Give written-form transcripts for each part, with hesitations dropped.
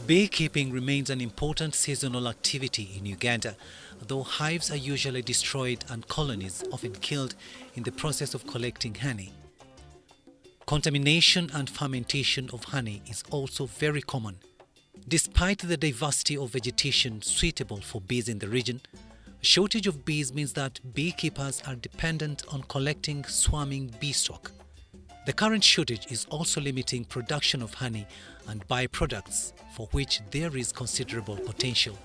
Beekeeping remains an important seasonal activity in Uganda, though hives are usually destroyed and colonies often killed in the process of collecting honey. Contamination and fermentation of honey is also very common. Despite the diversity of vegetation suitable for bees in the region, a shortage of bees means that beekeepers are dependent on collecting swarming bee stock. The current shortage is also limiting production of honey and byproducts, for which there is considerable potential.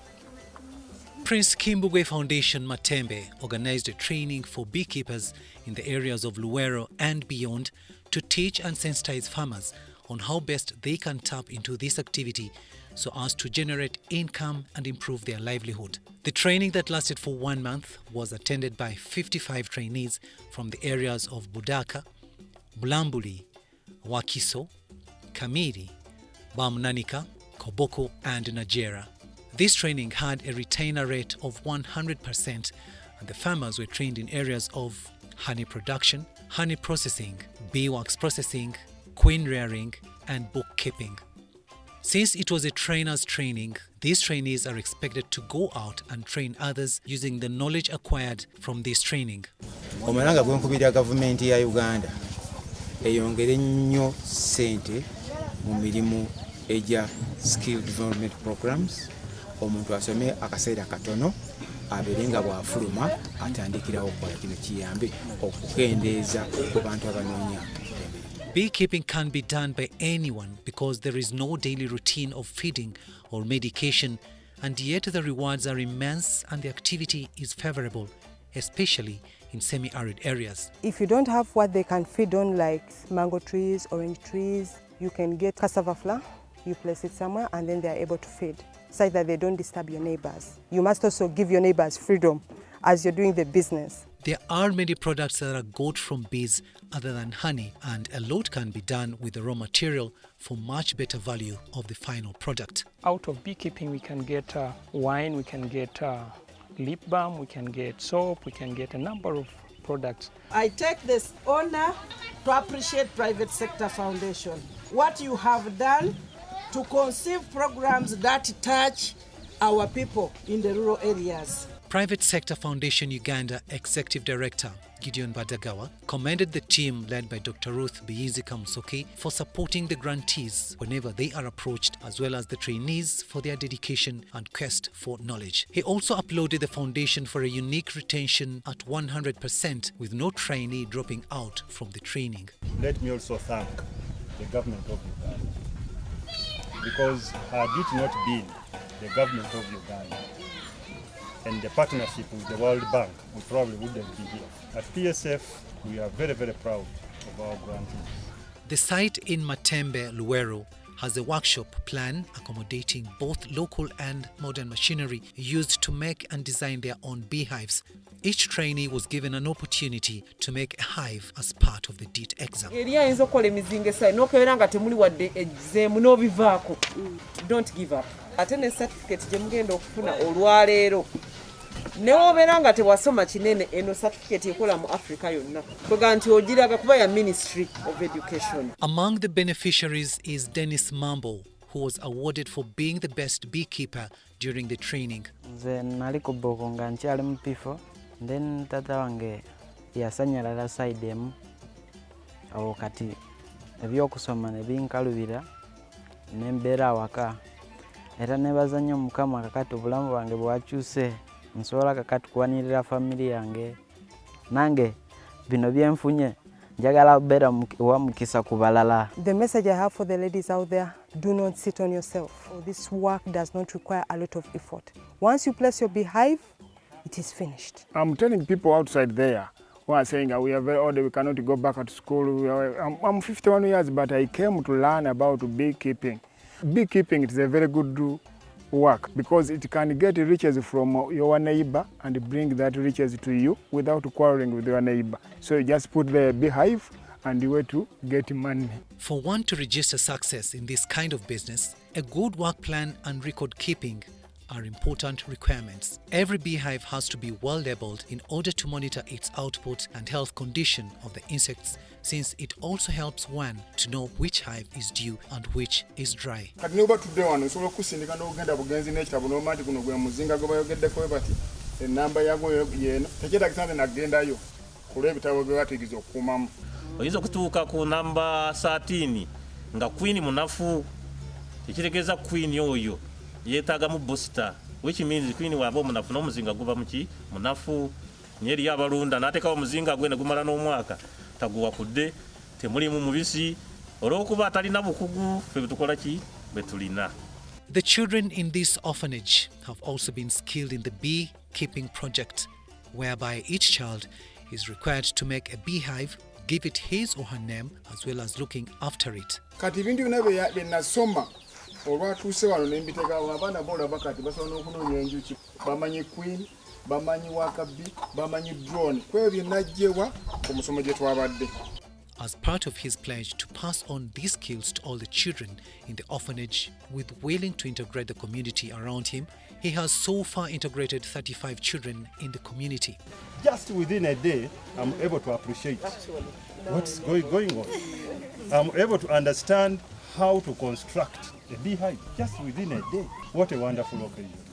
Prince Kimbugwe Foundation Matembe organized a training for beekeepers in the areas of Luwero and beyond to teach and sensitize farmers on how best they can tap into this activity so as to generate income and improve their livelihood. The training that lasted for 1 month was attended by 55 trainees from the areas of Budaka, Bulambuli, Wakiso, Kamiri, Bamnanika, Koboko and Najera. This training had a retainer rate of 100% and the farmers were trained in areas of honey production, honey processing, beewax processing, queen rearing and bookkeeping. Since it was a trainer's training, these trainees are expected to go out and train others using the knowledge acquired from this training. Omalanga gwenkubira gavumenti ya Uganda eyongere nnyo ssente mu mirimu eja skill development programs. Omuntu asome akaseera katono abeere nga bw'afuluma atandikirawo okukola kino kiyambe okukendeeza ku bantu abanoonya. Beekeeping can be done by anyone because there is no daily routine of feeding or medication, and yet the rewards are immense and the activity is favorable, especially in semi-arid areas. If you don't have what they can feed on, like mango trees, orange trees, you can get cassava flour, you place it somewhere and then they are able to feed, such that they don't disturb your neighbors. You must also give your neighbors freedom as you're doing the business. There are many products that are got from bees other than honey, and a lot can be done with the raw material for much better value of the final product. Out of beekeeping we can get wine, we can get lip balm, we can get soap, we can get a number of products. I take this honor to appreciate Private Sector Foundation. What you have done to conceive programs that touch our people in the rural areas. Private Sector Foundation Uganda Executive Director Gideon Badagawa commended the team led by Dr. Ruth Biyinzika Musoke for supporting the grantees whenever they are approached, as well as the trainees for their dedication and quest for knowledge. He also applauded the foundation for a unique retention at 100% with no trainee dropping out from the training. Let me also thank the government of Uganda, because had it not been the government of Uganda and the partnership with the World Bank, we probably wouldn't be here. At PSF, we are very, very proud of our grantees. The site in Matembe, Luwero, has a workshop plan accommodating both local and modern machinery used to make and design their own beehives. Each trainee was given an opportunity to make a hive as part of the DEET exam. Don't give up. Atene certificate gye mugenda okufuna olwaleero newobeera tewasoma kinene eno certificate ekola mu Africa yonna kwega nti ogiraga kuba ya Ministry of Education. Among the beneficiaries is Dennis Mambo, who was awarded for being the best beekeeper during the training. Nze nali ku Boko nga nkyali mu Psfu, then tata wange yasanyalala side emu awo kati ebyokusoma ne binkalubira ne mbeera awaka. Era nebaza nnyo Mukama kakati obulamu bwange bwakyuse nsobola kakati kuwanirira family yange nange bino byenfunye njagala beera wa mukisa ku balala. The message I have for the ladies out there: do not sit on yourself. This work does not require a lot of effort. Once you place your beehive, it is finished. I'm telling people outside there who are saying we are very old, we cannot go back to school. I'm 51 years, but I came to learn about beekeeping. Beekeeping is a very good work because it can get riches from your neighbor and bring that riches to you without quarreling with your neighbor. So you just put the beehive and you wait to get money. For one to register success in this kind of business, a good work plan and record keeping are important requirements. Every beehive has to be well labeled in order to monitor its output and health condition of the insects since it also helps one to know which hive is due and which is dry. Kati noba tudde wano nsobola okusindika n'ogenda bugenzi n'ekitabo n'omanya nti guno gwe muzinga gwe bayogeddeko we bati ennamba yagwo yeeno tekyetagisa nti nagendayo kulw'ebitabo bye batigiza okukuumamu. Oyinza okutuuka ku namba 13 nga queen munafu, ekitegeeza queen oyo yeetaagamu booster, which means queen waaba omunafu n'omuzinga guba muki munafu. Nyeri abalunda n'ateekawo omuzinga gwe ne gumala n'omwaka taguwakudde, temulimu mubisi, olw'okuba atalina bukugu ffe betukola ki betulina. The children in this orphanage have also been skilled in the beekeeping project, whereby each child is required to make a beehive, give it his or her name, as well as looking after it. Kati ebintu byonna bye nasoma olwatuuse wano ne mbiteekawo, abaana boolaba kati basobola n'okunoonya enjuki, bamanyi queen, bamanyi wakabi, bamanyi drone, kwebyo bye najjewa ku musomo gye twabadde. As part of his pledge to pass on these skills to all the children in the orphanage, with willing to integrate the community around him, he has so far integrated 35 children in the community. Just within a day, I'm able to appreciate what's going on. I'm able to understand how to construct a beehive just within a day. What a wonderful occasion.